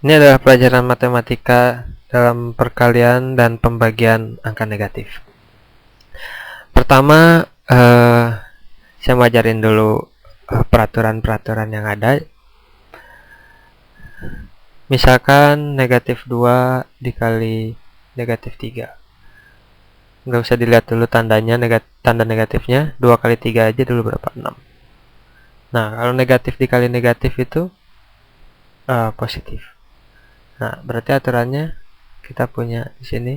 Ini adalah pelajaran matematika dalam perkalian dan pembagian angka negatif. Pertama, saya mau ajarin dulu peraturan-peraturan yang ada. Misalkan negatif 2 dikali negatif 3. Nggak usah dilihat dulu tandanya, tanda negatifnya. 2 kali 3 aja dulu berapa? 6. Nah, kalau negatif dikali negatif itu positif. Nah, berarti aturannya kita punya di sini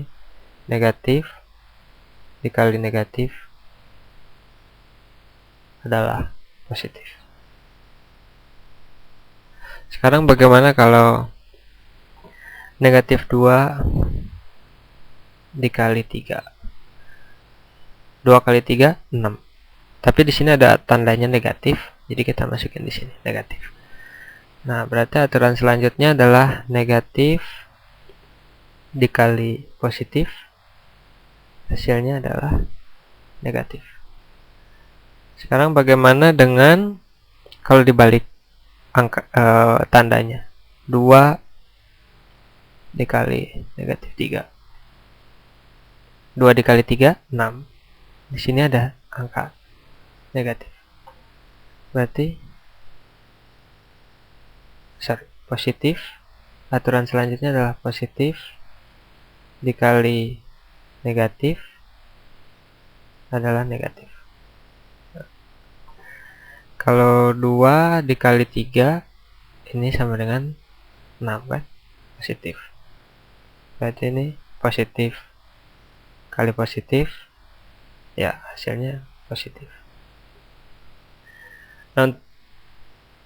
negatif dikali negatif adalah positif. Sekarang bagaimana kalau negatif 2 dikali 3? 2 kali 3, 6. Tapi di sini ada tandanya negatif, jadi kita masukin di sini negatif. Nah, berarti aturan selanjutnya adalah negatif dikali positif, hasilnya adalah negatif. Sekarang bagaimana dengan kalau dibalik angka tandanya? 2 dikali negatif 3. 2 dikali 3, 6. Di sini ada angka negatif. Berarti positif. Aturan selanjutnya adalah positif dikali negatif adalah negatif. Kalau 2 dikali 3 ini sama dengan 6 kan? Positif. Berarti ini positif kali positif, ya hasilnya positif. Nah,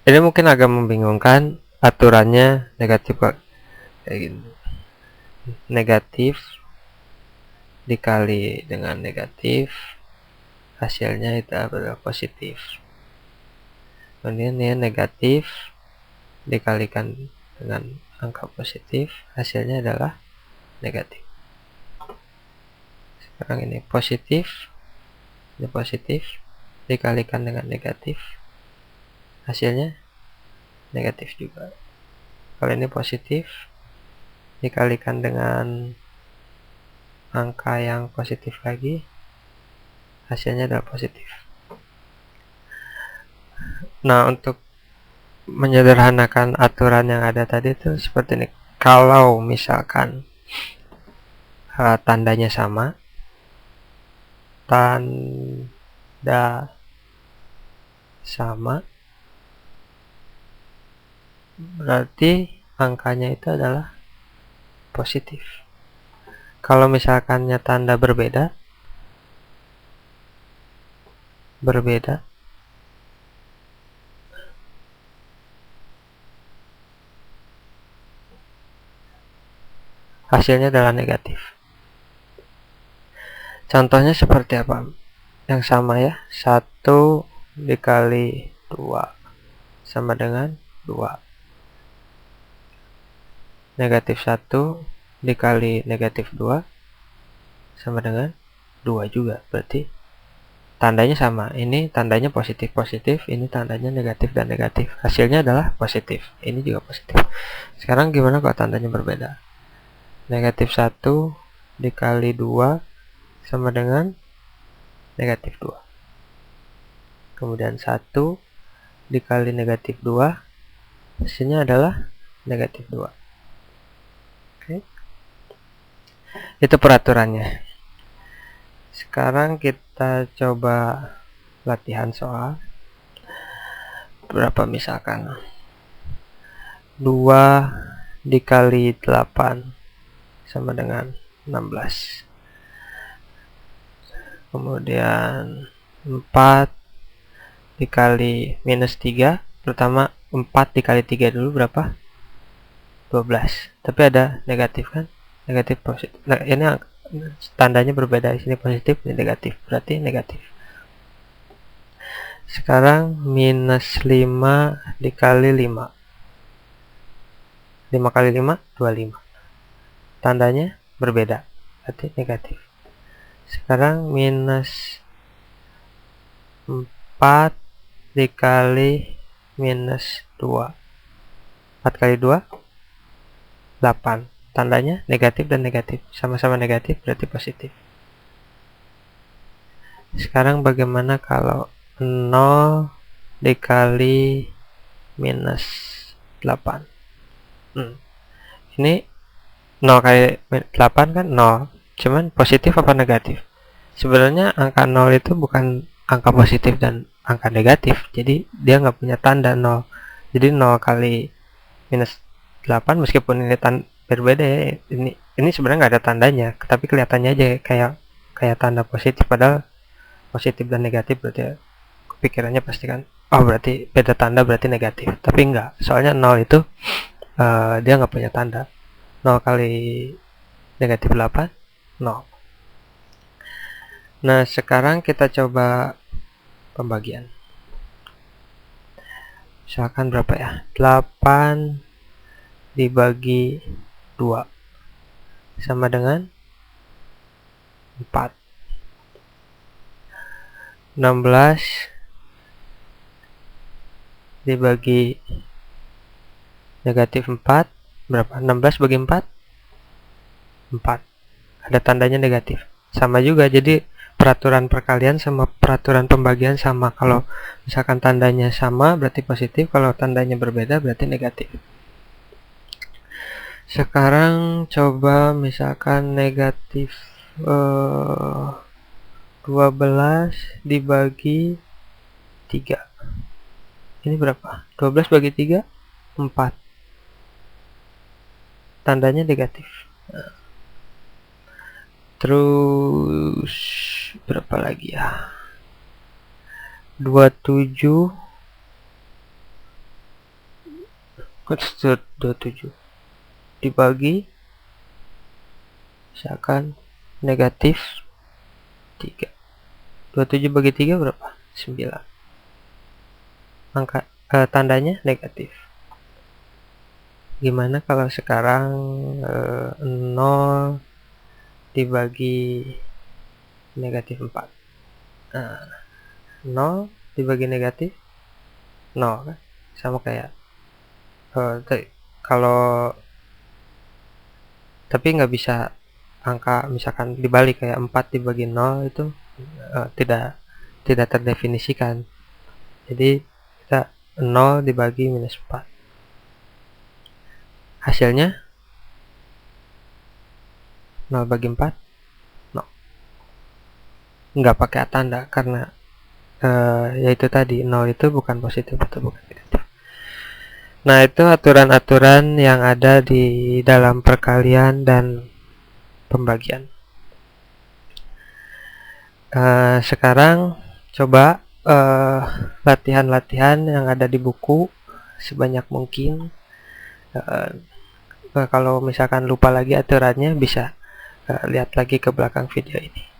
ini mungkin agak membingungkan aturannya negatif kayak gini. Negatif dikali dengan negatif, hasilnya itu adalah positif. Kemudian ini negatif dikalikan dengan angka positif, hasilnya adalah negatif. Sekarang ini positif dikalikan dengan negatif, hasilnya negatif juga. Kalau ini positif dikalikan dengan angka yang positif lagi, hasilnya adalah positif. Nah, untuk menyederhanakan aturan yang ada tadi itu seperti ini. Kalau misalkan tandanya sama, berarti angkanya itu adalah positif. Kalau misalkannya tanda berbeda, hasilnya adalah negatif. Contohnya seperti apa? Yang sama ya, 1 dikali 2 sama dengan 2. Negatif 1 dikali negatif 2 sama dengan 2 juga. Berarti tandanya sama. Ini tandanya positif, ini tandanya negatif dan negatif. Hasilnya adalah positif. Ini juga positif. Sekarang gimana kalau tandanya berbeda? Negatif 1 dikali 2 sama dengan negatif 2. Kemudian 1 dikali negatif 2, hasilnya adalah negatif 2. Oke. Itu peraturannya. Sekarang kita coba latihan soal. Berapa misalkan? 2 dikali 8 sama dengan 16. Kemudian 4 dikali minus 3. Pertama 4 dikali 3 dulu berapa? 12. Tapi ada negatif kan? Negatif positif. Nah, ini tandanya berbeda. Di sini positif, ini negatif. Berarti negatif. Sekarang minus 5 dikali 5. 5 kali 5, 25. Tandanya berbeda. Berarti negatif. Sekarang minus 4 dikali minus 2. 4 kali 2, 8. Tandanya negatif dan negatif. Sama-sama negatif berarti positif. Sekarang bagaimana kalau 0 dikali minus 8? Ini 0 kali 8 kan 0. Cuman positif apa negatif? Sebenarnya angka 0 itu bukan angka positif dan angka negatif. Jadi dia nggak punya tanda 0. Jadi 0 kali minus 8 meskipun ini berbeda ya. Ini sebenarnya nggak ada tandanya, tapi kelihatannya aja kayak tanda positif, padahal positif dan negatif berarti pikirannya pasti kan, oh berarti beda tanda berarti negatif. Tapi enggak, soalnya 0 itu dia nggak punya tanda. 0 kali negatif 8, 0. Nah, sekarang kita coba pembagian. Misalkan berapa ya? 8 dibagi 2 sama dengan 4. 16 dibagi negatif 4 berapa? 16 bagi 4 4. Ada tandanya negatif. Sama juga, jadi peraturan perkalian sama peraturan pembagian sama. Kalau misalkan tandanya sama berarti positif, kalau tandanya berbeda berarti negatif. Sekarang coba misalkan negatif 12 dibagi 3. Ini berapa? 12 bagi 3 4. Tandanya negatif. Terus berapa lagi ya? 27 dibagi misalkan negatif 3. 27 bagi 3 berapa? 9. Angka tandanya negatif. Gimana kalau sekarang 0 dibagi negatif 4? 0 dibagi negatif 0 kan? Sama kayak kalau tapi nggak bisa angka misalkan dibalik kayak 4 dibagi 0 itu tidak terdefinisikan. Jadi kita 0 dibagi minus 4. Hasilnya 0 bagi 4 0. Nggak pakai tanda karena yaitu tadi 0 itu bukan positif atau bukan negatif. Nah, itu aturan-aturan yang ada di dalam perkalian dan pembagian. Sekarang coba latihan-latihan yang ada di buku sebanyak mungkin. Kalau misalkan lupa lagi aturannya bisa lihat lagi ke belakang video ini.